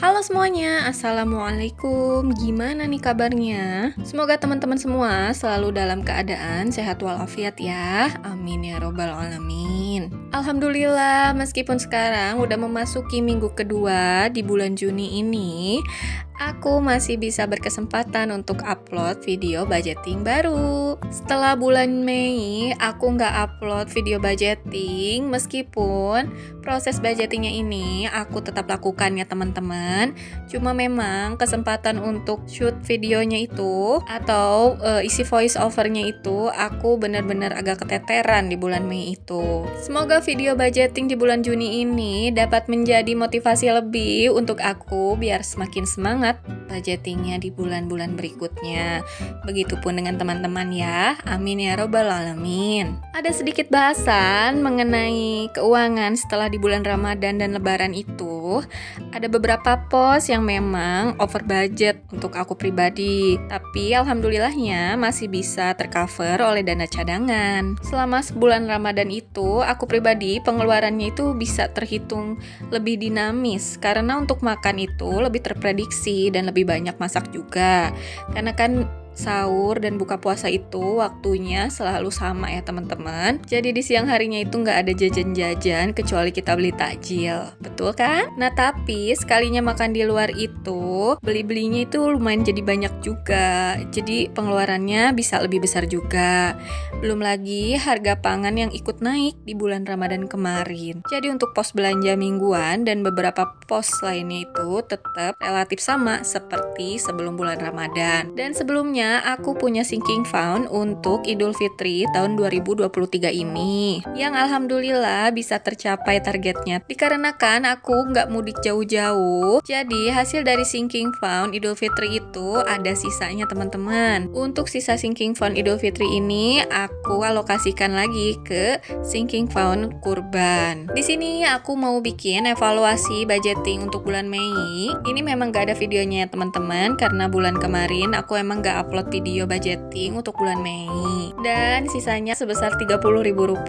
Halo semuanya, Assalamualaikum. Gimana nih kabarnya? Semoga teman-teman semua selalu dalam keadaan sehat walafiat ya. Amin ya robbal alamin. Alhamdulillah, meskipun sekarang udah memasuki minggu kedua di bulan Juni ini, aku masih bisa berkesempatan untuk upload video budgeting baru. Setelah bulan Mei, aku nggak upload video budgeting, meskipun proses budgetingnya ini aku tetap lakukan ya teman-teman. Cuma memang kesempatan untuk shoot videonya itu atau isi voice overnya itu aku benar-benar agak keteteran di bulan Mei itu. Semoga video budgeting di bulan Juni ini dapat menjadi motivasi lebih untuk aku biar semakin semangat budgetingnya di bulan-bulan berikutnya. Begitupun dengan teman-teman ya. Amin ya robbal alamin. Ada sedikit bahasan mengenai keuangan setelah di bulan Ramadan dan Lebaran itu. Ada beberapa pos yang memang over budget untuk aku pribadi, tapi alhamdulillahnya masih bisa tercover oleh dana cadangan. Selama sebulan Ramadan itu, aku pribadi pengeluarannya itu bisa terhitung lebih dinamis, karena untuk makan itu lebih terprediksi dan lebih banyak masak juga. Karena kan sahur dan buka puasa itu waktunya selalu sama ya teman-teman. Jadi di siang harinya itu nggak ada jajan-jajan kecuali kita beli takjil, betul kan? Nah tapi sekalinya makan di luar itu beli-belinya itu lumayan jadi banyak juga. Jadi pengeluarannya bisa lebih besar juga. Belum lagi harga pangan yang ikut naik di bulan Ramadan kemarin. Jadi untuk pos belanja mingguan dan beberapa pos lainnya itu tetap relatif sama seperti sebelum bulan Ramadan. Dan sebelumnya aku punya sinking fund untuk Idul Fitri tahun 2023 ini yang alhamdulillah bisa tercapai targetnya. Dikarenakan aku nggak mudik jauh-jauh, jadi hasil dari sinking fund Idul Fitri itu ada sisanya teman-teman. Untuk sisa sinking fund Idul Fitri ini aku alokasikan lagi ke sinking fund kurban. Di sini aku mau bikin evaluasi budgeting untuk bulan Mei. Ini memang nggak ada videonya ya teman-teman, karena bulan kemarin aku emang nggak upload video budgeting untuk bulan Mei, dan sisanya sebesar Rp30.000.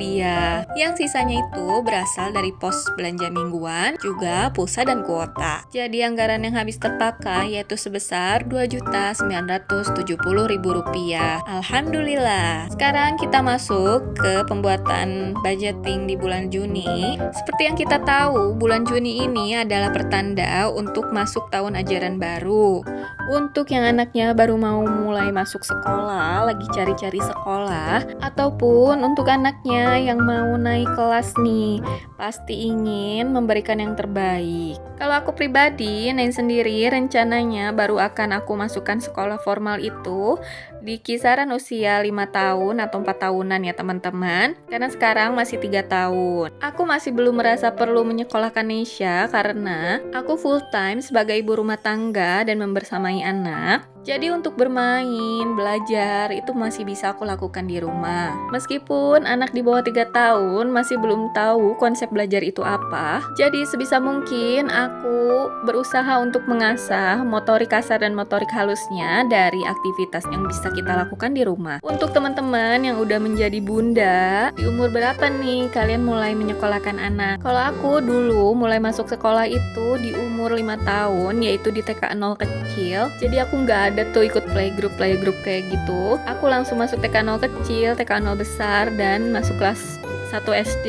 Yang sisanya itu berasal dari pos belanja mingguan, juga pulsa dan kuota. Jadi anggaran yang habis terpakai yaitu sebesar Rp2.970.000. Alhamdulillah. Sekarang kita masuk ke pembuatan budgeting di bulan Juni. Seperti yang kita tahu, bulan Juni ini adalah pertanda untuk masuk tahun ajaran baru. Untuk yang anaknya baru mau mulai masuk sekolah, lagi cari-cari sekolah, ataupun untuk anaknya yang mau naik kelas nih, pasti ingin memberikan yang terbaik. Kalau aku pribadi, Nain sendiri rencananya baru akan aku masukkan sekolah formal itu di kisaran usia 5 tahun atau 4 tahunan ya teman-teman, karena sekarang masih 3 tahun. Aku masih belum merasa perlu menyekolahkan Neisha karena aku full time sebagai ibu rumah tangga dan membersamai anak. Jadi untuk bermain, belajar, itu masih bisa aku lakukan di rumah. Meskipun anak di bawah 3 tahun masih belum tahu konsep belajar itu apa, jadi sebisa mungkin aku berusaha untuk mengasah motorik kasar dan motorik halusnya dari aktivitas yang bisa kita lakukan di rumah. Untuk teman-teman yang udah menjadi bunda, di umur berapa nih kalian mulai menyekolahkan anak? Kalau aku dulu mulai masuk sekolah itu di umur 5 tahun, yaitu di TK 0 kecil. Jadi aku nggak ada tuh ikut playgroup kayak gitu. Aku langsung masuk TK 0 kecil, TK 0 besar, dan masuk kelas 1 SD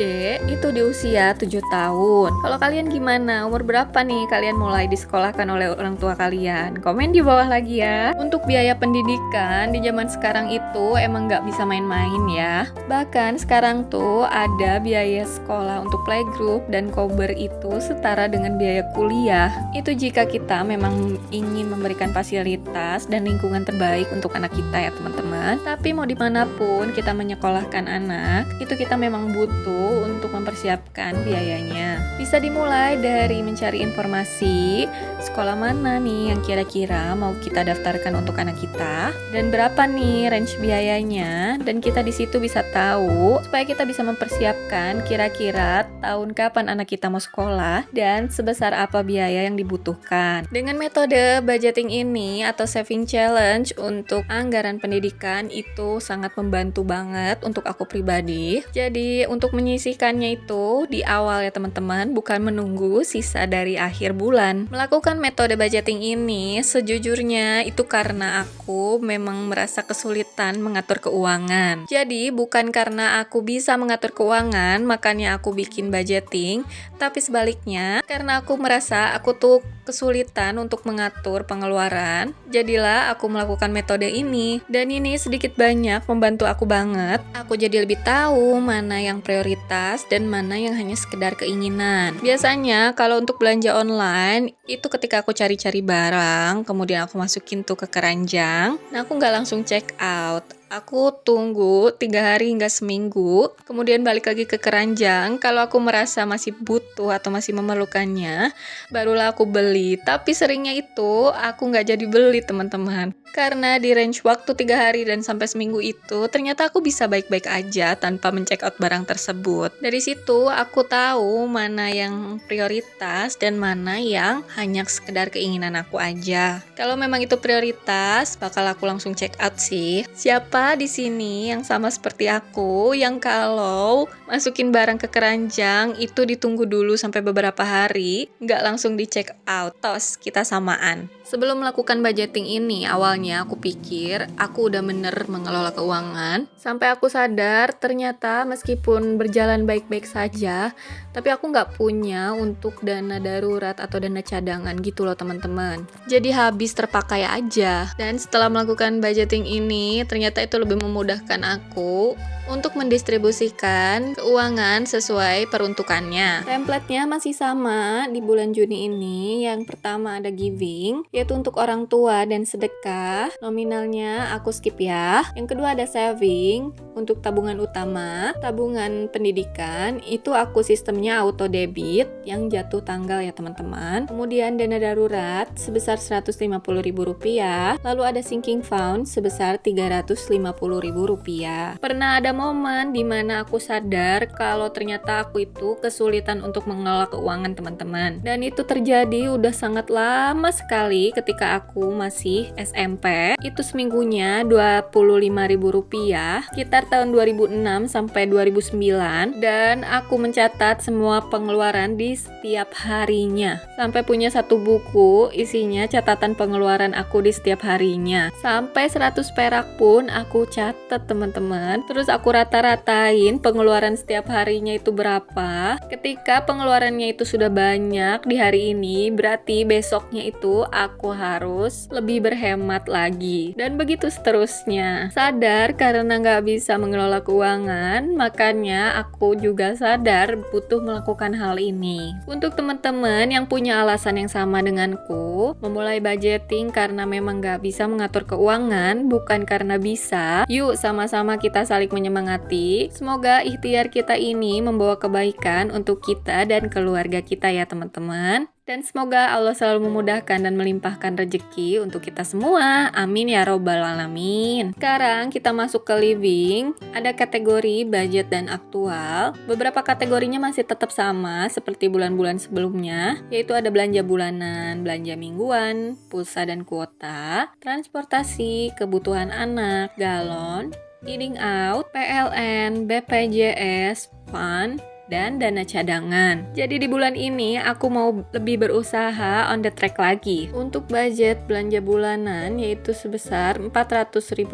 itu di usia 7 tahun. Kalau kalian gimana? Umur berapa nih kalian mulai disekolahkan oleh orang tua kalian? Komen di bawah lagi ya. Untuk biaya pendidikan di zaman sekarang itu emang nggak bisa main-main ya. Bahkan sekarang tuh ada biaya sekolah untuk playgroup dan kober itu setara dengan biaya kuliah. Itu jika kita memang ingin memberikan fasilitas dan lingkungan terbaik untuk anak kita ya teman-teman. Tapi mau dimanapun kita menyekolahkan anak, itu kita memang butuh untuk mempersiapkan biayanya. Bisa dimulai dari mencari informasi sekolah mana nih yang kira-kira mau kita daftarkan untuk anak kita dan berapa nih range biayanya, dan kita di situ bisa tahu supaya kita bisa mempersiapkan kira-kira tahun kapan anak kita mau sekolah dan sebesar apa biaya yang dibutuhkan. Dengan metode budgeting ini atau saving challenge untuk anggaran pendidikan itu sangat membantu banget untuk aku pribadi. Jadi untuk menyisihkannya itu di awal ya teman-teman, bukan menunggu sisa dari akhir bulan. Melakukan metode budgeting ini sejujurnya itu karena aku memang merasa kesulitan mengatur keuangan. Jadi bukan karena aku bisa mengatur keuangan makanya aku bikin budgeting, tapi sebaliknya karena aku merasa aku tuh kesulitan untuk mengatur pengeluaran, jadilah aku melakukan metode ini. Dan ini sedikit banyak membantu aku banget. Aku jadi lebih tahu mana yang prioritas dan mana yang hanya sekedar keinginan. Biasanya kalau untuk belanja online, itu ketika aku cari-cari barang, kemudian aku masukin tuh ke keranjang, nah aku nggak langsung check out. Aku tunggu 3 hari hingga seminggu, kemudian balik lagi ke keranjang. Kalau aku merasa masih butuh atau masih memerlukannya, barulah aku beli. Tapi seringnya itu aku nggak jadi beli, teman-teman. Karena di range waktu 3 hari dan sampai seminggu itu, ternyata aku bisa baik-baik aja tanpa men-check out barang tersebut. Dari situ aku tahu mana yang prioritas dan mana yang hanya sekedar keinginan aku aja. Kalau memang itu prioritas, bakal aku langsung check out sih. Siapa di sini yang sama seperti aku, yang kalau masukin barang ke keranjang itu ditunggu dulu sampai beberapa hari, nggak langsung di check out, tos kita samaan. Sebelum melakukan budgeting ini, awalnya aku pikir aku udah bener mengelola keuangan, sampai aku sadar ternyata meskipun berjalan baik-baik saja, tapi aku nggak punya untuk dana darurat atau dana cadangan gitu loh teman-teman. Jadi habis terpakai aja. Dan setelah melakukan budgeting ini, ternyata itu lebih memudahkan aku untuk mendistribusikan keuangan sesuai peruntukannya. Template-nya masih sama di bulan Juni ini. Yang pertama ada giving, yaitu untuk orang tua dan sedekah. Nominalnya aku skip ya. Yang kedua ada saving, untuk tabungan utama. Tabungan pendidikan, itu aku sistemnya auto debit yang jatuh tanggal ya teman-teman. Kemudian dana darurat sebesar Rp150.000. Lalu ada sinking fund sebesar Rp350.000. Pernah ada momen dimana aku sadar kalau ternyata aku itu kesulitan untuk mengelola keuangan teman-teman. Dan itu terjadi udah sangat lama sekali ketika aku masih SMP. Itu seminggunya Rp25.000 sekitar tahun 2006 sampai 2009. Dan aku mencatat semua pengeluaran di setiap harinya. Sampai punya satu buku isinya catatan pengeluaran aku di setiap harinya. Sampai 100 perak pun aku catat teman-teman. Terus aku rata-ratain pengeluaran setiap harinya itu berapa. Ketika pengeluarannya itu sudah banyak di hari ini, berarti besoknya itu aku harus lebih berhemat lagi. Dan begitu seterusnya. Sadar karena nggak bisa mengelola keuangan, makanya aku juga sadar butuh melakukan hal ini. Untuk teman-teman yang punya alasan yang sama denganku, memulai budgeting karena memang nggak bisa mengatur keuangan, bukan karena bisa, yuk sama-sama kita saling menyemangati. Semoga ikhtiar kita ini membawa kebaikan untuk kita dan keluarga kita ya teman-teman. Dan semoga Allah selalu memudahkan dan melimpahkan rezeki untuk kita semua. Amin ya robbal alamin. Sekarang kita masuk ke living. Ada kategori budget dan aktual. Beberapa kategorinya masih tetap sama seperti bulan-bulan sebelumnya, yaitu ada belanja bulanan, belanja mingguan, pulsa dan kuota, transportasi, kebutuhan anak, galon, eating out, PLN, BPJS, fund, dan dana cadangan. Jadi di bulan ini aku mau lebih berusaha on the track lagi. Untuk budget belanja bulanan yaitu sebesar Rp400.000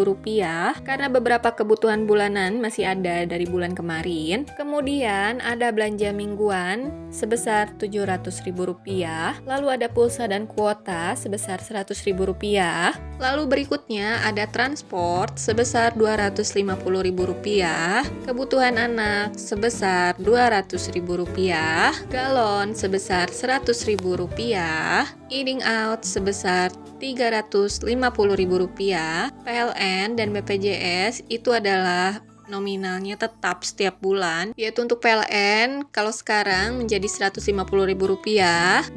karena beberapa kebutuhan bulanan masih ada dari bulan kemarin. Kemudian ada belanja mingguan sebesar Rp700.000. Lalu ada pulsa dan kuota sebesar Rp100.000. Lalu berikutnya ada transport sebesar Rp250.000. Kebutuhan anak sebesar Rp200.000, galon sebesar Rp100.000, eating out sebesar Rp350.000, PLN dan BPJS itu adalah nominalnya tetap setiap bulan, yaitu untuk PLN kalau sekarang menjadi Rp150.000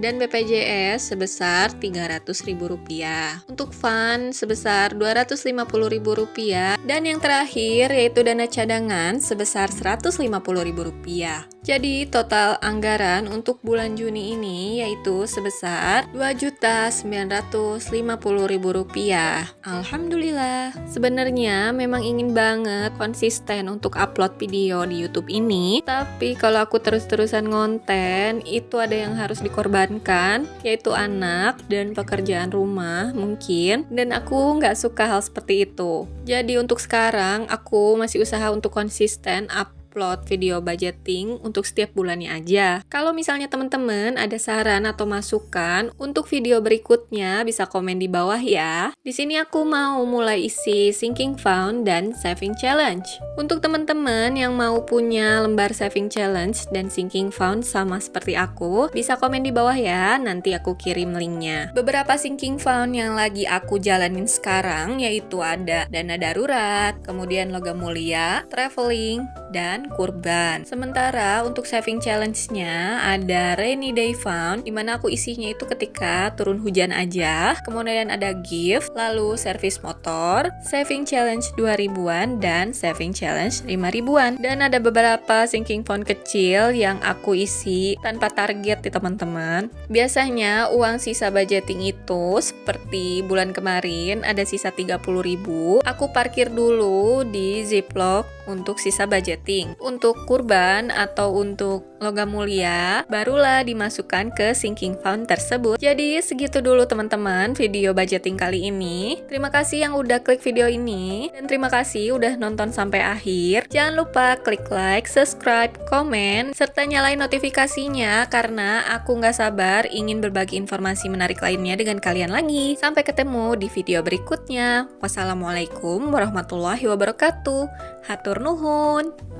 dan BPJS sebesar Rp300.000. Untuk fund sebesar Rp250.000 dan yang terakhir yaitu dana cadangan sebesar Rp150.000. Jadi total anggaran untuk bulan Juni ini yaitu sebesar Rp2.950.000. Alhamdulillah. Sebenarnya memang ingin banget konsisten konsisten untuk upload video di YouTube ini. Tapi kalau aku terus-terusan ngonten, itu ada yang harus dikorbankan, yaitu anak dan pekerjaan rumah mungkin. Dan aku nggak suka hal seperti itu. Jadi untuk sekarang, aku masih usaha untuk konsisten upload video budgeting untuk setiap bulannya aja. Kalau misalnya teman-teman ada saran atau masukan untuk video berikutnya, bisa komen di bawah ya. Di sini aku mau mulai isi sinking fund dan saving challenge. Untuk teman-teman yang mau punya lembar saving challenge dan sinking fund sama seperti aku, bisa komen di bawah ya, nanti aku kirim linknya. Beberapa sinking fund yang lagi aku jalanin sekarang yaitu ada dana darurat, kemudian logam mulia, traveling, dan kurban. Sementara untuk saving challenge-nya ada rainy day fund, dimana aku isinya itu ketika turun hujan aja. Kemudian ada gift, lalu servis motor, saving challenge 2000-an, dan saving challenge 5000-an. Dan ada beberapa sinking fund kecil yang aku isi tanpa target nih teman-teman. Biasanya uang sisa budgeting itu seperti bulan kemarin ada sisa 30.000, aku parkir dulu di Ziploc untuk sisa budgeting. Untuk kurban atau untuk logam mulia, barulah dimasukkan ke sinking fund tersebut. Jadi segitu dulu teman-teman video budgeting kali ini. Terima kasih yang udah klik video ini, dan terima kasih udah nonton sampai akhir. Jangan lupa klik like, subscribe, komen, serta nyalain notifikasinya karena aku nggak sabar ingin berbagi informasi menarik lainnya dengan kalian lagi. Sampai ketemu di video berikutnya. Wassalamualaikum warahmatullahi wabarakatuh. Hatur nuhun.